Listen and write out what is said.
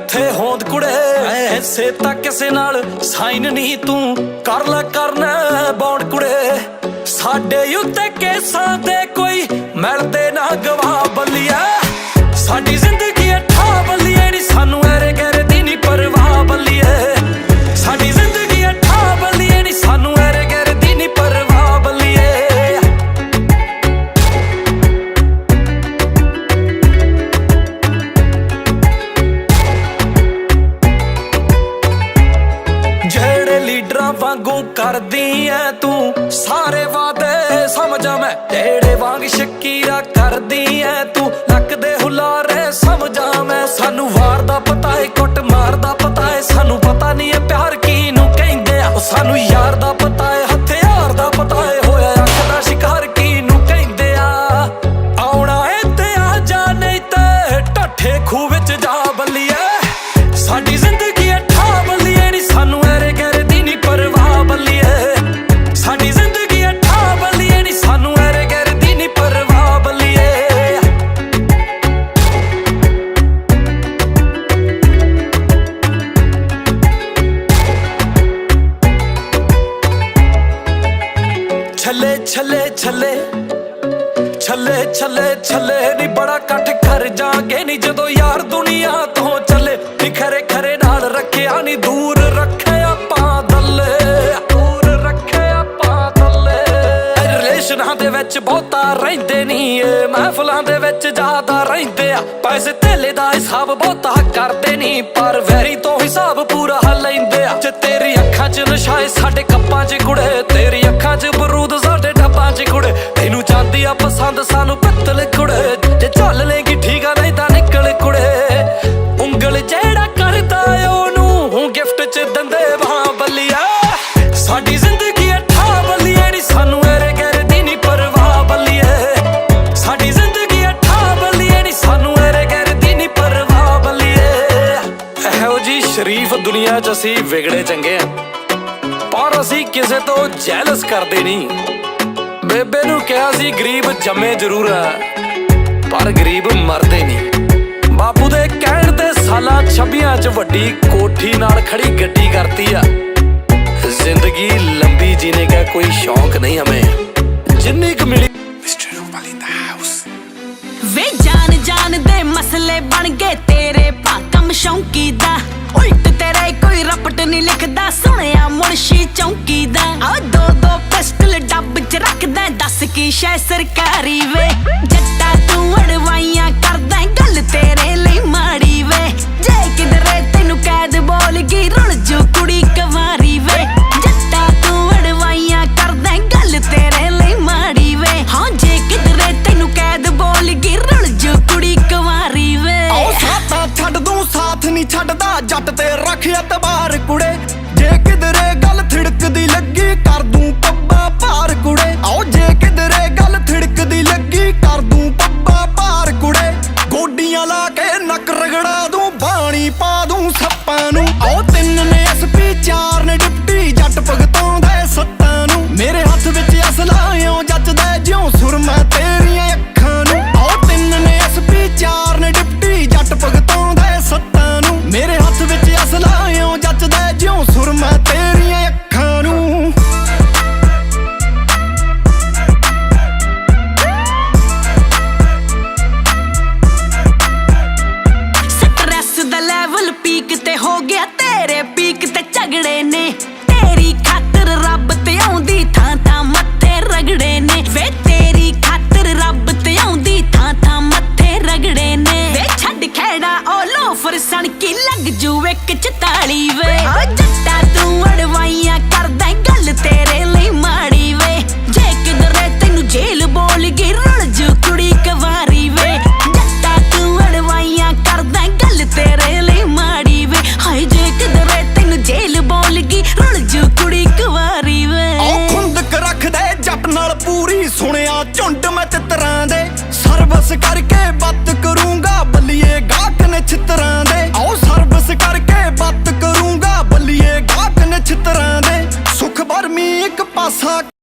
ਕਿੱਥੇ ਹੋਂਦ ਕੁੜੇ ਐਸੇ ਤਾਂ ਕਿਸੇ ਨਾਲ ਸਾਈਨ ਨਹੀਂ ਤੂੰ ਕਰ ਲੈ ਕਰਨਾ ਬੌਂਡ ਕੁੜੇ ਸਾਡੇ ਉੱਤੇ ਕੇਸਾਂ ਦੇ ਕੋਈ ਮਿਲਦੇ ਨਾ ਗਵਾਹ ਬੱਲੀਆ ਸਾਡੀ ਜ਼ਿੰਦਗੀ ਅੱਠਾ ਬੱਲੀਏ ਨੀ ਸਾਨੂੰ ਐਰੇ ਗੈਰੇ ਦੀ ਨੀ ਪਰਵਾਹ ਬੱਲੀਏ ਸਾਡੀ ਜ਼ਿੰਦਗੀ ਅੱਠਾ ਬੱਲੀਏ ਨੀ ਸਾਨੂੰ ਐਰੇ ਗੈਰੇ ਦੀ ਨੀ ਪਰਵਾਹ ਬੱਲੀਏ ਜਿਹੜੇ ਲੀਡਰਾਂ ਵਾਂਗੂ ਕਰਦੀ ਐ ਤੂੰ ਸਾਰੇ ਵਾਅਦੇ ਸਮਝਾਂ ਮੈਂ ਤੇਰੇ ਵਾਂਗ ਸ਼ਕੀਰਾ ਕਰਦੀ ਐ ਤੂੰ ਨੱਕ ਦੇ ਹੁਲਾਰੇ ਸਮਝਾਂ ਮੈਂ ਸਾਨੂੰ ਵਾਰ ਦਾ ਪਤਾ ਏ ਕੁੱਟ ਮਾਰ ਦਾ ਪਤਾ ਏ ਸਾਨੂੰ ਪਤਾ ਨਹੀਂ ਏ ਪਿਆਰ ਕਿਹਨੂੰ ਕਹਿੰਦੇ ਆ ਸਾਨੂੰ ਯਾਰ ਦਾ ਪਤਾ ਏ ਹਥਿਆਰ ਦਾ ਪਤਾ ਏ ਹੋਇਆ ਅੱਖ ਦਾ ਸ਼ਿਕਾਰ ਕਿਹਨੂੰ ਕਹਿੰਦੇ ਆ ਆਉਣਾ ਏ ਤੇ ਆ ਜਾ ਨਹੀਂ ਤੇ ਢੱਠੇ ਖੂਹ ਵਿੱਚ ਜਾ ਬੱਲੀਏ ਸਾਡੀ ਜ਼ਿੰਦਗੀ ਅੱਠਾ ਬੱਲੀਏ ਨੀ ਸਾਨੂੰ ਐਰੇ ਗੈਰੇ ਦੀ ਨੀ ਪਰਵਾਹ ਬੱਲੀਏ ਸਾਡੀ ਜ਼ਿੰਦਗੀ ਅੱਠਾ ਬੱਲੀਏ ਨੀ ਸਾਨੂੰ ਐਰੇ ਗੈਰੇ ਦੀ ਨੀ ਪਰਵਾਹ ਬੱਲੀਏ ਛੱਲੇ ਛੱਲੇ ਛੱਲੇ ਛੱਲੇ ਛੱਲੇ ਛੱਲੇ ਨੀ ਬੜਾ ਇਕੱਠ ਕਰ ਜਾਗੇ ਨੀ ਜਦੋਂ ਯਾਰ ਦੁਨੀਆ ਤੋਂ ਚੱਲੇ ਨੀ ਖਰੇ ਖਰੇ ਨਾਲ ਰੱਖਿਆ ਨੀ ਦੂਰ ਰੱਖੇ ਆਪਾਂ ਦੱਲੇ ਦੂਰ ਰੱਖੇ ਆਪਾਂ ਦੱਲੇ ਰਿਲੇਸ਼ਨਾਂ ਦੇ ਵਿੱਚ ਬਹੁਤਾ ਰਹਿੰਦੇ ਨੀ ਏ ਮਹਿਫਲਾਂ ਦੇ ਵਿੱਚ ਜ਼ਿਆਦਾ ਰਹਿੰਦੇ ਆ ਪੈਸੇ ਧੇਲੇ ਦਾ ਹਿਸਾਬ ਬਹੁਤਾ ਕਰਦੇ ਨੀ ਪਰ ਵੈਰੀ ਤੋਂ ਹਿਸਾਬ ਪੂਰਾ ਲੈਂਦੇ ਆ ਜੇ ਤੇਰੀ ਅੱਖਾਂ 'ਚ ਨਸ਼ਾ ਏ ਸਾਡੇ ਕੱਪਾਂ 'ਚ ਕੁੜੇ ਤੇਰੀ ਅੱਖਾਂ 'ਚ ਬਰੂਦ ਸਾਡੇ ਡੱਬਾਂ 'ਚ ਕੁੜੇ ਤੈਨੂੰ ਜਾਂਦੀ ਆ ਪਸੰਦ ਸਾਨੂੰ ਪਿੱਤਲ ਕੁੜੇ ਜੇ ਚੱਲ ਲੇਗੀ ਠੀਕ ਆ ਨਹੀਂ ਤਾਂ ਨਿਕਲ ਕੁੜੇ ਉਂਗਲ ਜਿਹੜਾ ਕਰਦਾ ਉਹਨੂੰ ਗਿਫਟ 'ਚ ਦਿੰਦੇ ਵਾਂ ਬੱਲੀਆ ਸਾਡੀ ਜ਼ਿੰਦਗੀ ਅੱਠਾ ਬੱਲੀਏ ਨੀ ਸਾਨੂੰ ਐਰੇ ਗੈਰੇ ਦੀ ਨੀ ਪਰਵਾਹ ਬੱਲੀਏ ਸਾਡੀ ਜ਼ਿੰਦਗੀ ਅੱਠਾ ਬੱਲੀਏ ਨੀ ਸਾਨੂੰ ਐਰੇ ਗੈਰੇ ਦੀ ਨੀ ਪਰਵਾਹ ਬੱਲੀਏ ਇਹੋ ਜੀ ਸ਼ਰੀਫ ਦੁਨੀਆ 'ਚ ਅਸੀਂ ਵਿਗੜੇ ਚੰਗੇ ਆ ਪਰ ਅਸੀਂ ਕਿਸੇ ਤੋਂ ਜੈਲਸ ਕਰਦੇ ਨਹੀਂ ਬੇਬੇ ਨੂੰ ਕਿਹਾ ਸੀ ਗਰੀਬ ਜੰਮੇ ਜ਼ਰੂਰ ਆ ਪਰ ਗਰੀਬ ਮਰਦੇ ਨਹੀਂ ਬਾਪੂ ਦੇ ਕਹਿਣ ਤੇ ਸਾਲਾਂ 26 'ਚ ਵੱਡੀ ਕੋਠੀ ਨਾਲ ਖੜੀ ਗੱਡੀ ਕਰਤੀ ਆ ਜ਼ਿੰਦਗੀ ਲੰਬੀ ਜੀਨੇ ਦਾ ਕੋਈ ਸ਼ੌਂਕ ਨਹੀਂ ਹमें ਜਿੰਨੀ ਕੁ ਮਿਲੀ ਮਿਸਟਰ ਰੂਪਾਲੀ ਦਾ ਹਾਊਸ ਵੇ ਜਾਨ ਜਾਨ ਦੇ ਮਸਲੇ ਬਣ ਗਏ ਤੇਰੇ ਭਾਕਮ ਸ਼ੌਂਕੀ ਦਾ ਉਲਟ ਤੇਰੇ ਕੋਈ ਰਪਟ ਨਹੀਂ ਲਿਖਦਾ ਸੁਣਿਆ ਮੁਨਸ਼ੀ ਚੌਂਕੀ ਦਾ ਆ ਦੋ ਦੋ ਪਿਸਟਲ ਡੱਬ 'ਚ ਰੱਖਦਾ ਦੱਸ ਕੀ ਸ਼ੈ ਸਰਕਾਰੀ ਵੇ ਜੱਟਾ ਤੂੰ ਅੜਵਾਈਆਂ ਕਰਦਾ ਗੱਲ ਤੇਰੇ ਲਈ ਮਾੜੀ ਵੇ ਜੇ ਕਿਧਰੇ ਤੈਨੂੰ ਕੈਦ ਬੋਲ ਗਈ ਰੁਲ ਜੂ ਕੁੜੀ ਕਵਾਰੀ ਵੇ ਜੱਟਾ ਤੂੰ ਅੜਵਾਈਆਂ ਕਰਦਾ ਗੱਲ ਤੇਰੇ ਲਈ ਮਾੜੀ ਵੇ ਹਾਂ ਜੇ ਕਿਧਰੇ ਤੈਨੂੰ ਕੈਦ ਬੋਲ ਗਈ ਰੁਲ ਜੂ ਕੁੜੀ ਕਵਾਰੀ ਵੇ ਆਓ ਸਾਥਾਂ ਛੱਡ ਦੂੰ ਸਾਥ ਨਹੀਂ ਛੱਡਦਾ ਜੱਟ ਤੇ ਰੱਖ ਇਤਬਾਰ ਕੁੜੇ ਜੇ ਕਿਧਰੇ ਗੱਲ ਥਿੜਕਦੀ ਲੱਗੀ ਕਰ ਦੂੰ ਪੱਬਾ ਭਾਰ ਕੁੜੇ ਆਓ ਜੇ ਕਿਧਰੇ ਗੱਲ ਥਿੜਕਦੀ ਲੱਗੀ ਕਰ ਦੂੰ ਪੱਬਾ ਭਾਰ ਕੁੜੇ ਗੋਡੀਆਂ ਲਾ ਕੇ ਨੱਕ ਰਗੜਾ ਦੂੰ ਬਾਣੀ ਪਾ ਦੂੰ ਸੱਪਾਂ ਨੂੰ ਆਓ 3 ਨੇ ਐਸਪੀ 4 ਨੇ ਡਿਪਟੀ ਜੱਟ ਭਗਤਾਉਂਦੇ ਸੱਤਾਂ ਨੂੰ ਮੇਰੇ ਹੱਥ ਵਿੱਚ ਅਸਲਾ ਇਉਂ ਜੱਚਦਾ ਜਿਉਂ ਸੁਰਮਾ ਤੇਰੀਆਂ ਅੱਖਾਂ ਨੂੰ ਆਓ 3 ਨੇ ਐਸਪੀ 4 ਨੇ ਡਿਪਟੀ ਜੱਟ ਭਗਤਾਉਂਦੇ ਸੱਤਾਂ ਨੂੰ ਮੇਰੇ ਹੱਥ ਵਿੱਚ ਅਸਲਾ ਇਉਂ ਜੱਚਦਾ ਜਿਉਂ ਸੁਰਮਾ ਤੇਰੀਆਂ ਅੱਖਾਂ ਨੂੰ ਸਟ੍ਰੈਸ ਦਾ ਲੈਵਲ ਪੀਕ ਤੇ ਹੋ ਗਿਆ ਤੇਰੇ ਪੀਕ ਤੇ ਝਗੜੇ ਨੇ ਤੇਰੀ ਖਾਤਰ ਰੱਬ ਤੇ ਆਉਂਦੀ ਥਾਂ ਥਾਂ ਮੱਥੇ ਰਗੜੇ ਨੇ ਵੇ ਤੇਰੀ ਖਾਤਰ ਰੱਬ ਤੇ ਆਉਂਦੀ ਥਾਂ ਥਾਂ ਮੱਥੇ ਰਗੜੇ ਨੇ ਵੇ ਛੱਡ ਖੇੜਾ ਉਹ ਲੋਫਰ ਸਣ ਕੀ ਲੱਗ ਜੂ ਇੱਕ 44 ਵੇ ਆ ਜੱਟਾ ਤੂੰ ਅੜਵਾਈਆਂ ਕਰਦਾ ਗੱਲ ਤੇਰੇ ਲਈ ਮਾੜੀ ਵੇ ਜੇ ਕਿਧਰੇ ਤੈਨੂੰ ਜੇਲ੍ਹ ਬੋਲ ਗਈ ਰੁਲ ਜੂ ਕੁੜੀ ਕਵਾਰੀ ਵੇ ਜੱਟਾ ਤੂੰ ਅੜਵਾਈਆਂ ਕਰਦਾ ਗੱਲ ਤੇਰੇ ਲਈ ਮਾੜੀ ਵੇ ਹਾਏ ਜੇ ਕਿਧਰੇ ਤੈਨੂੰ ਜੇਲ੍ਹ ਬੋਲ ਗਈ ਰੁਲ ਜੂ ਕੁੜੀ ਕਵਾਰੀ ਵੇ ਆਓ ਖੁੰਦਕ ਰੱਖਦੇ ਜੱਟ ਨਾਲ ਪੂਰੀ ਸੁਣਿਆ ਝੁੰਡ ਮੈਂ ਤਿੱਤਰਾਂ ਦੇ ਸਰਵਿਸ ਕਰਕੇ